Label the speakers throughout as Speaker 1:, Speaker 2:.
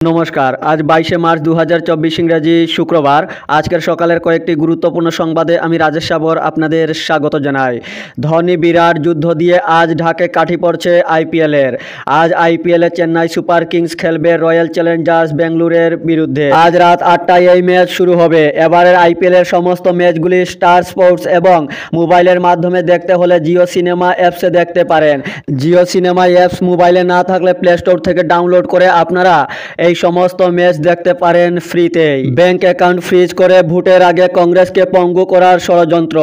Speaker 1: নমস্কার। আজ 22শে মার্চ 2024 ইংরেজি শুক্রবার। আজকের সকালের কয়েকটি গুরুত্বপূর্ণ সংবাদে আমি রাজেশ সাবর আপনাদের স্বাগত জানাই। ধোনি বিরাট যুদ্ধ দিয়ে আজ ঢাকে কাঠি পড়ছে আইপিএলের। আজ আইপিএলে চেন্নাই সুপার কিংস খেলবে রয়্যাল চ্যালেঞ্জার্স বেঙ্গালুরের বিরুদ্ধে। আজ রাত 8টায় এই ম্যাচ শুরু হবে। এবারের আইপিএলের সমস্ত ম্যাচগুলি স্টার স্পোর্টস এবং মোবাইলের মাধ্যমে দেখতে হলে জিও সিনেমা অ্যাপসে দেখতে পারেন। জিও সিনেমা অ্যাপস মোবাইলে না থাকলে প্লে স্টোর থেকে ডাউনলোড করে আপনারা এই সমস্ত ম্যাচ দেখতে পারেন ফ্রিতেই। ব্যাংক অ্যাকাউন্ট ফ্রিজ করে ভোটের আগে কংগ্রেসকে পঙ্গু করার ষড়যন্ত্র।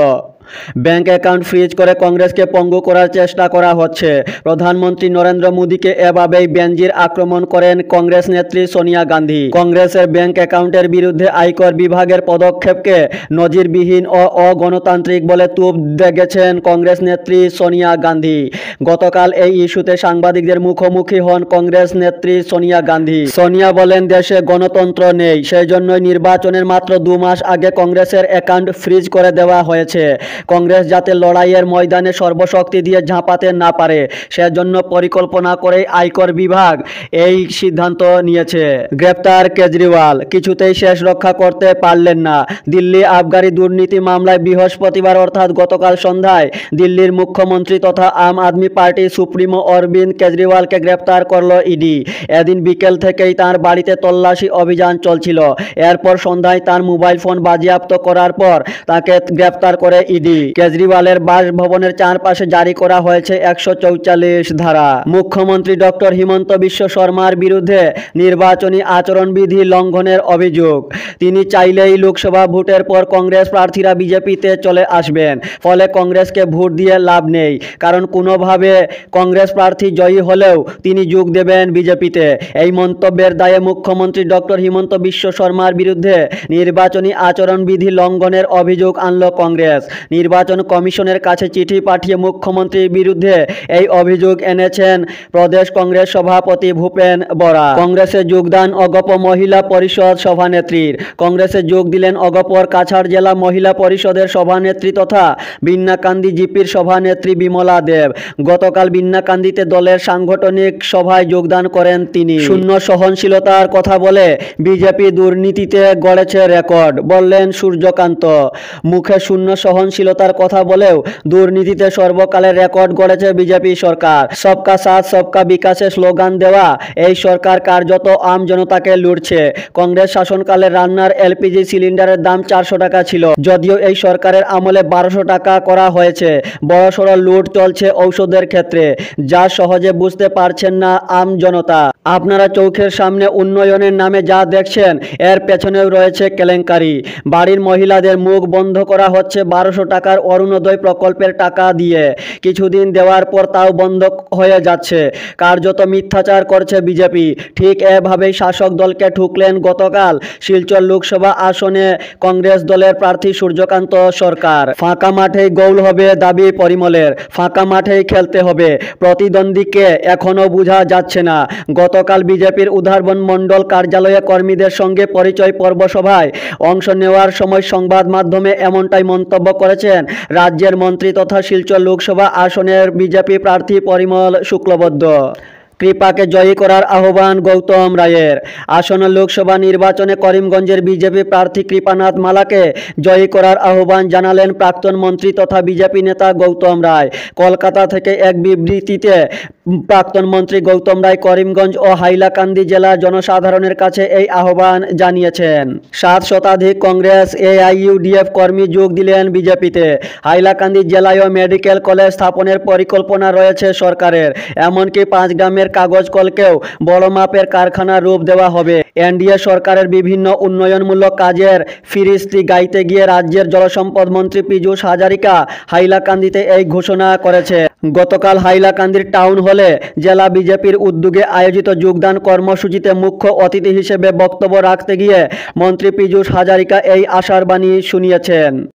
Speaker 1: ব্যাংক অ্যাকাউন্ট ফ্রিজ করে কংগ্রেসকে পঙ্গু করার চেষ্টা করা হচ্ছে। প্রধানমন্ত্রী নরেন্দ্র মোদীকে এভাবেই বেনজির আক্রমণ করেন কংগ্রেস নেত্রী সোনিয়া গান্ধী। কংগ্রেসের ব্যাংক অ্যাকাউন্টের বিরুদ্ধে আয়কর বিভাগের পদক্ষেপকে নজিরবিহীন ও অগণতান্ত্রিক বলে তুপ দেখেছেন কংগ্রেস নেত্রী সোনিয়া গান্ধী। গতকাল এই ইস্যুতে সাংবাদিকদের মুখোমুখি হন কংগ্রেস নেত্রী সোনিয়া গান্ধী। সোনিয়া বলেন, দেশে গণতন্ত্র নেই, সেই জন্যই নির্বাচনের মাত্র 2 মাস আগে কংগ্রেসের অ্যাকাউন্ট ফ্রিজ করে দেওয়া হয়েছে। কংগ্রেস যাতে লড়াইয়ের ময়দানে সর্বশক্তি দিয়ে ঝাঁপাতে না পারে সেজন্য পরিকল্পনা করে আয়কর বিভাগ এই সিদ্ধান্ত নিয়েছে। গ্রেপ্তার কেজরিওয়াল, কিছুতেই শেষ রক্ষা করতে পারলেন না। দিল্লি আবগারি দুর্নীতি মামলায় বৃহস্পতিবার অর্থাৎ গতকাল সন্ধ্যায় দিল্লির মুখ্যমন্ত্রী তথা আম আদমি পার্টি সুপ্রিমো অরবিন্দ কেজরিওয়ালকে গ্রেপ্তার করল ইডি। এদিন বিকেল থেকেই তার বাড়িতে তল্লাশি অভিযান চলছিল। এরপর সন্ধ্যায় তার মোবাইল ফোন বাজেয়াপ্ত করার পর তাকে গ্রেপ্তার করে ইডি। কেজরিওয়ালের বাসভবনের চারপাশে জারি করা হয়েছে 144 ধারা। মুখ্যমন্ত্রী ডক্টর হিমন্ত বিশ্ব শর্মার বিরুদ্ধে নির্বাচনী আচরণবিধি লঙ্ঘনের অভিযোগ। তিনি চাইলেই লোকসভা ভোটের পর কংগ্রেস প্রার্থীরা বিজেপিতে চলে আসবেন, ফলে কংগ্রেসকে ভোট দিয়ে লাভ নেই, কারণ কোনোভাবে কংগ্রেস প্রার্থী জয়ী হলেও তিনি যোগ দেবেন বিজেপিতে। এই মন্তব্যের দায়ে মুখ্যমন্ত্রী ডক্টর হিমন্ত বিশ্ব শর্মার বিরুদ্ধে নির্বাচনী আচরণবিধি লঙ্ঘনের অভিযোগ আনল কংগ্রেস। নির্বাচন কমিশনের কাছে চিঠি পাঠিয়ে মুখ্যমন্ত্রীর বিরুদ্ধে এই অভিযোগ এনেছেন প্রদেশ কংগ্রেস সভাপতি ভূপেন বরা। কংগ্রেসে যোগদান অগপ মহিলা পরিষদ সভানেত্রীর। কংগ্রেসে যোগ দিলেন অগপর কাছাড় জেলা মহিলা পরিষদের সভানেত্রী তথা বিন্নাকান্দি জিপির সভানেত্রী বিমলা দেব। গতকাল বিন্নাকান্দিতে দলের সাংগঠনিক সভায় যোগদান করেন তিনি। শূন্য সহনশীলতার কথা বলে বিজেপি দুর্নীতিতে গড়েছে রেকর্ড, বললেন সূর্যকান্ত। মুখে শূন্য সহনশীলতার কথা বলেও দুর্নীতিতে সর্বকালের রেকর্ড গড়েছে বিজেপি সরকার। সবকা সাথ সবকা বিকাশে স্লোগান দেওয়া এই সরকার কার্যত আম জনতাকে লুটছে। কংগ্রেস শাসনকালে রান্নার এলপিজি সিলিন্ডারের দাম 400 টাকা ছিল, যদিও এই সরকারের আমলে 1200 টাকা করা হয়েছে। বড়সড় লুট চলছে ঔষধের ক্ষেত্রে, যা সহজে বুঝতে পারছেন না আম জনতা। আপনারা চোখের সামনে উন্নয়নের নামে যা দেখছেন এর পেছনেও রয়েছে কেলেঙ্কারি। বাড়ির মহিলাদের মুখ বন্ধ করা হচ্ছে 1200 টাকার অরুণোদয় প্রকল্পের টাকা দিয়ে। কিছুদিন দেওয়ার পর তাও বন্ধ হয়ে যাচ্ছে। কার্যত মিথ্যাচার করছে বিজেপি। ঠিক এভাবেই শাসক দলকে ঠুকলেন গতকাল শিলচর লোকসভা আসনে কংগ্রেস দলের প্রার্থী সূর্যকান্ত সরকার। ফাঁকা মাঠেই গোল হবে দাবি পরিমলের। ফাঁকা মাঠেই খেলতে হবে, প্রতিদ্বন্দ্বীকে এখনও বোঝা যাচ্ছে না। গতকাল বিজেপির উদারবন মণ্ডল কার্যালয়ে কর্মীদের সঙ্গে পরিচয় পর্ব সভায় অংশ নেওয়ার সময় সংবাদ মাধ্যমে এমনটাই মন্তব্য করেছেন রাজ্যের মন্ত্রী তথা শিলচর লোকসভা আসনের বিজেপি প্রার্থী পরিমল শুক্লবৈদ্য। কৃপাকে জয়ী করার আহ্বান গৌতম রায়ের। আসন্ন লোকসভা নির্বাচনে করিমগঞ্জের বিজেপি প্রার্থী কৃপানাথ মালাকে জয়ী করার আহ্বান জানালেন প্রাক্তন মন্ত্রী তথা বিজেপি নেতা গৌতম রায়। কলকাতা থেকে এক বিবৃতিতে প্রাক্তন মন্ত্রী গৌতম রায় করিমগঞ্জ ও হাইলাকান্দি জেলার জনসাধারণের কাছে এই আহ্বান জানিয়েছেন। 7 শতাধিক কংগ্রেস এআইইউডিএফ কর্মী যোগ দিলেন বিজেপিতে। হাইলাকান্দি জেলায়ও মেডিকেল কলেজ স্থাপনের পরিকল্পনা রয়েছে সরকারের। এমনকি 5 গ্রামের কাগজ কলকেও বড় মাপের কারখানা রূপ দেওয়া হবে। এনডিএ সরকারের বিভিন্ন উন্নয়নমূলক কাজের ফিরিস্তি গাইতে গিয়ে রাজ্যের জলসম্পদ মন্ত্রী পীযূষ হাজারিকা হাইলাকান্দিতে এই ঘোষণা করেছে। গতকাল হাইলাকান্দির টাউন হলে জেলা বিজেপির উদ্যোগে আয়োজিত যোগদান কর্মসূচিতে মুখ্য অতিথি হিসেবে বক্তব্য রাখতে গিয়ে মন্ত্রী পীযূষ হাজারিকা এই আশার বাণী শুনিয়েছেন।